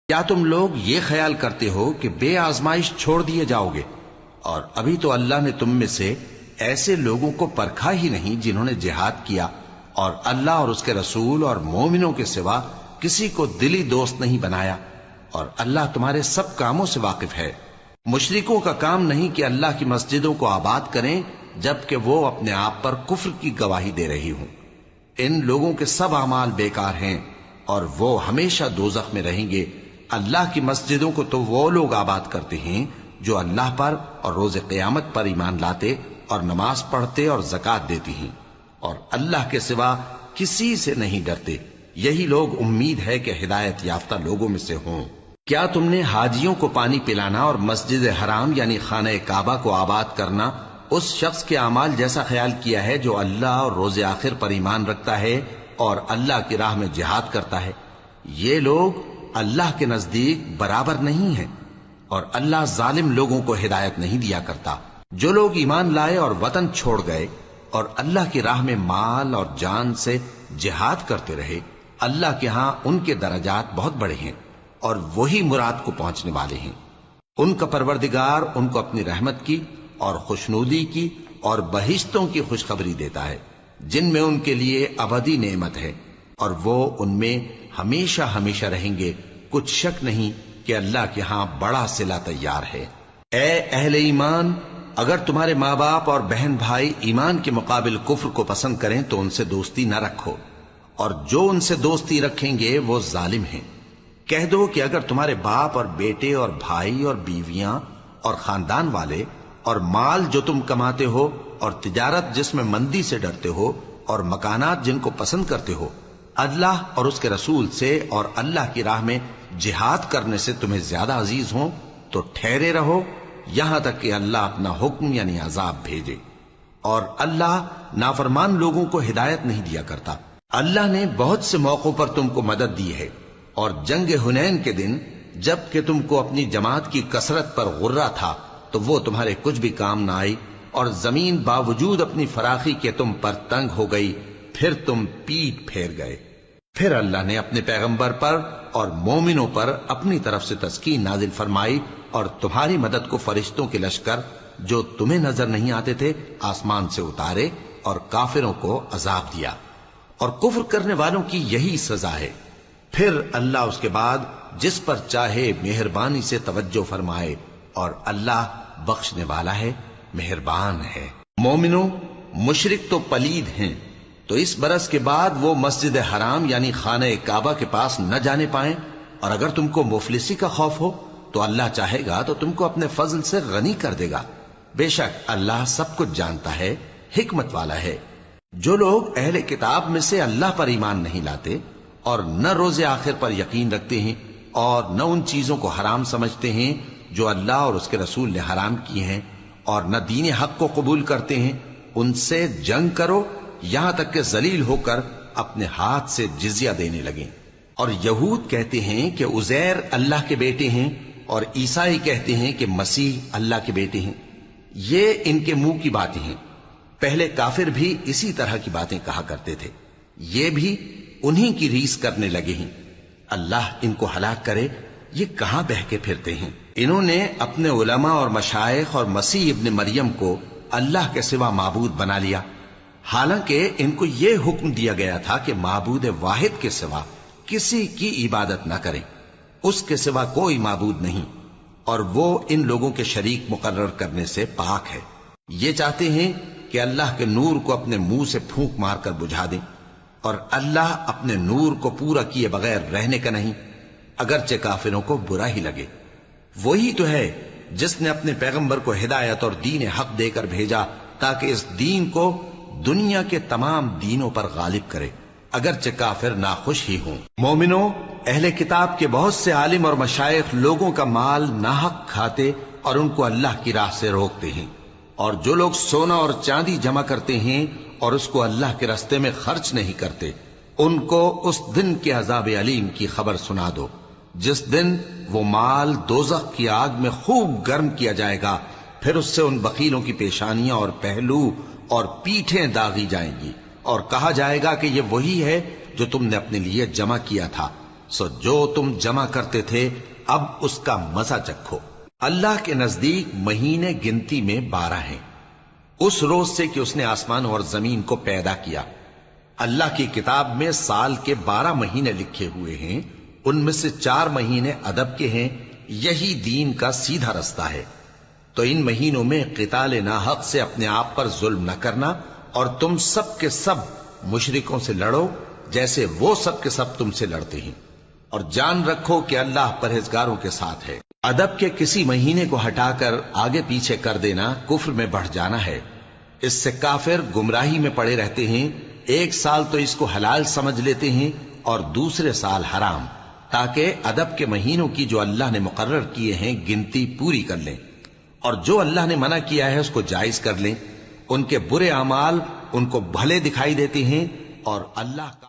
کیا تم لوگ یہ خیال کرتے ہو کہ بے آزمائش چھوڑ دیے جاؤ گے؟ اور ابھی تو اللہ نے تم میں سے ایسے لوگوں کو پرکھا ہی نہیں جنہوں نے جہاد کیا، اور اللہ اور اس کے رسول اور مومنوں کے سوا کسی کو دلی دوست نہیں بنایا، اور اللہ تمہارے سب کاموں سے واقف ہے۔ مشرکوں کا کام نہیں کہ اللہ کی مسجدوں کو آباد کریں جبکہ وہ اپنے آپ پر کفر کی گواہی دے رہی ہوں۔ ان لوگوں کے سب اعمال بیکار ہیں اور وہ ہمیشہ دوزخ میں رہیں گے۔ اللہ کی مسجدوں کو تو وہ لوگ آباد کرتے ہیں جو اللہ پر اور روز قیامت پر ایمان لاتے اور نماز پڑھتے اور زکوٰۃ دیتی ہیں، اور اللہ کے سوا کسی سے نہیں ڈرتے۔ یہی لوگ امید ہے کہ ہدایت یافتہ لوگوں میں سے ہوں۔ کیا تم نے حاجیوں کو پانی پلانا اور مسجد حرام یعنی خانہ کعبہ کو آباد کرنا اس شخص کے اعمال جیسا خیال کیا ہے جو اللہ اور روز آخر پر ایمان رکھتا ہے اور اللہ کی راہ میں جہاد کرتا ہے؟ یہ لوگ اللہ کے نزدیک برابر نہیں ہیں، اور اللہ ظالم لوگوں کو ہدایت نہیں دیا کرتا۔ جو لوگ ایمان لائے اور وطن چھوڑ گئے اور اللہ کی راہ میں مال اور جان سے جہاد کرتے رہے، اللہ کے ہاں ان کے درجات بہت بڑے ہیں اور وہی مراد کو پہنچنے والے ہیں۔ ان کا پروردگار ان کو اپنی رحمت کی اور خوشنودی کی اور بہشتوں کی خوشخبری دیتا ہے جن میں ان کے لیے ابدی نعمت ہے، اور وہ ان میں ہمیشہ ہمیشہ رہیں گے۔ کچھ شک نہیں کہ اللہ کے ہاں بڑا صلہ تیار ہے۔ اے اہل ایمان، اگر تمہارے ماں باپ اور بہن بھائی ایمان کے مقابل کفر کو پسند کریں تو ان سے دوستی نہ رکھو، اور جو ان سے دوستی رکھیں گے وہ ظالم ہیں۔ کہہ دو کہ اگر تمہارے باپ اور بیٹے اور بھائی اور بیویاں اور خاندان والے اور مال جو تم کماتے ہو اور تجارت جس میں مندی سے ڈرتے ہو اور مکانات جن کو پسند کرتے ہو اللہ اور اس کے رسول سے اور اللہ کی راہ میں جہاد کرنے سے تمہیں زیادہ عزیز ہوں تو ٹھہرے رہو یہاں تک کہ اللہ اپنا حکم یعنی عذاب بھیجے، اور اللہ نافرمان لوگوں کو ہدایت نہیں دیا کرتا۔ اللہ نے بہت سے موقعوں پر تم کو مدد دی ہے، اور جنگ حنین کے دن جب کہ تم کو اپنی جماعت کی کثرت پر غرہ تھا تو وہ تمہارے کچھ بھی کام نہ آئی، اور زمین باوجود اپنی فراخی کے تم پر تنگ ہو گئی، پھر تم پیٹ پھیر گئے۔ پھر اللہ نے اپنے پیغمبر پر اور مومنوں پر اپنی طرف سے تسکین نازل فرمائی، اور تمہاری مدد کو فرشتوں کے لشکر جو تمہیں نظر نہیں آتے تھے آسمان سے اتارے، اور کافروں کو عذاب دیا، اور کفر کرنے والوں کی یہی سزا ہے۔ پھر اللہ اس کے بعد جس پر چاہے مہربانی سے توجہ فرمائے، اور اللہ بخشنے والا ہے، مہربان ہے۔ مومنوں، مشرک تو پلید ہیں، تو اس برس کے بعد وہ مسجد حرام یعنی خانہ کعبہ کے پاس نہ جانے پائیں، اور اگر تم کو مفلسی کا خوف ہو تو اللہ چاہے گا تو تم کو اپنے فضل سے غنی کر دے گا۔ بے شک اللہ سب کچھ جانتا ہے، حکمت والا ہے۔ جو لوگ اہل کتاب میں سے اللہ پر ایمان نہیں لاتے اور نہ روز آخر پر یقین رکھتے ہیں اور نہ ان چیزوں کو حرام سمجھتے ہیں جو اللہ اور اس کے رسول نے حرام کی ہیں، اور نہ دین حق کو قبول کرتے ہیں، ان سے جنگ کرو یہاں تک کہ ذلیل ہو کر اپنے ہاتھ سے جزیہ دینے لگیں۔ اور یہود کہتے ہیں کہ عزیر اللہ کے بیٹے ہیں، اور عیسائی کہتے ہیں کہ مسیح اللہ کے بیٹے ہیں۔ یہ ان کے منہ کی باتیں ہیں، پہلے کافر بھی اسی طرح کی باتیں کہا کرتے تھے، یہ بھی انہی کی ریس کرنے لگے ہیں۔ اللہ ان کو ہلاک کرے، یہ کہاں بہہ کے پھرتے ہیں۔ انہوں نے اپنے علماء اور مشائخ اور مسیح ابن مریم کو اللہ کے سوا معبود بنا لیا، حالانکہ ان کو یہ حکم دیا گیا تھا کہ معبود واحد کے سوا کسی کی عبادت نہ کریں، اس کے سوا کوئی معبود نہیں، اور وہ ان لوگوں کے شریک مقرر کرنے سے پاک ہے۔ یہ چاہتے ہیں کہ اللہ کے نور کو اپنے منہ سے پھونک مار کر بجھا دیں، اور اللہ اپنے نور کو پورا کیے بغیر رہنے کا نہیں، اگرچہ کافروں کو برا ہی لگے۔ وہی تو ہے جس نے اپنے پیغمبر کو ہدایت اور دین حق دے کر بھیجا تاکہ اس دین کو دنیا کے تمام دینوں پر غالب کرے، اگرچہ کافر ناخوش ہی ہوں۔ مومنوں، اہل کتاب کے بہت سے عالم اور مشائخ لوگوں کا مال ناحق کھاتے اور ان کو اللہ کی راہ سے روکتے ہیں، اور جو لوگ سونا اور چاندی جمع کرتے ہیں اور اس کو اللہ کے راستے میں خرچ نہیں کرتے، ان کو اس دن کے عذاب علیم کی خبر سنا دو، جس دن وہ مال دوزخ کی آگ میں خوب گرم کیا جائے گا، پھر اس سے ان بخیلوں کی پیشانیاں اور پہلو اور پیٹھیں داغی جائیں گی، اور کہا جائے گا کہ یہ وہی ہے جو تم نے اپنے لیے جمع کیا تھا، سو جو تم جمع کرتے تھے اب اس کا مزہ چکھو۔ اللہ کے نزدیک مہینے گنتی میں 12 ہیں، اس روز سے کہ اس نے آسمان اور زمین کو پیدا کیا۔ اللہ کی کتاب میں سال کے 12 مہینے لکھے ہوئے ہیں، ان میں سے 4 مہینے ادب کے ہیں، یہی دین کا سیدھا رستہ ہے۔ تو ان مہینوں میں قتال ناحق سے اپنے آپ پر ظلم نہ کرنا، اور تم سب کے سب مشرکوں سے لڑو جیسے وہ سب کے سب تم سے لڑتے ہیں، اور جان رکھو کہ اللہ پرہیزگاروں کے ساتھ ہے۔ ادب کے کسی مہینے کو ہٹا کر آگے پیچھے کر دینا کفر میں بڑھ جانا ہے، اس سے کافر گمراہی میں پڑے رہتے ہیں۔ ایک سال تو اس کو حلال سمجھ لیتے ہیں اور دوسرے سال حرام، تاکہ ادب کے مہینوں کی جو اللہ نے مقرر کیے ہیں گنتی پوری کر لیں، اور جو اللہ نے منع کیا ہے اس کو جائز کر لیں۔ ان کے برے اعمال ان کو بھلے دکھائی دیتے ہیں اور اللہ کا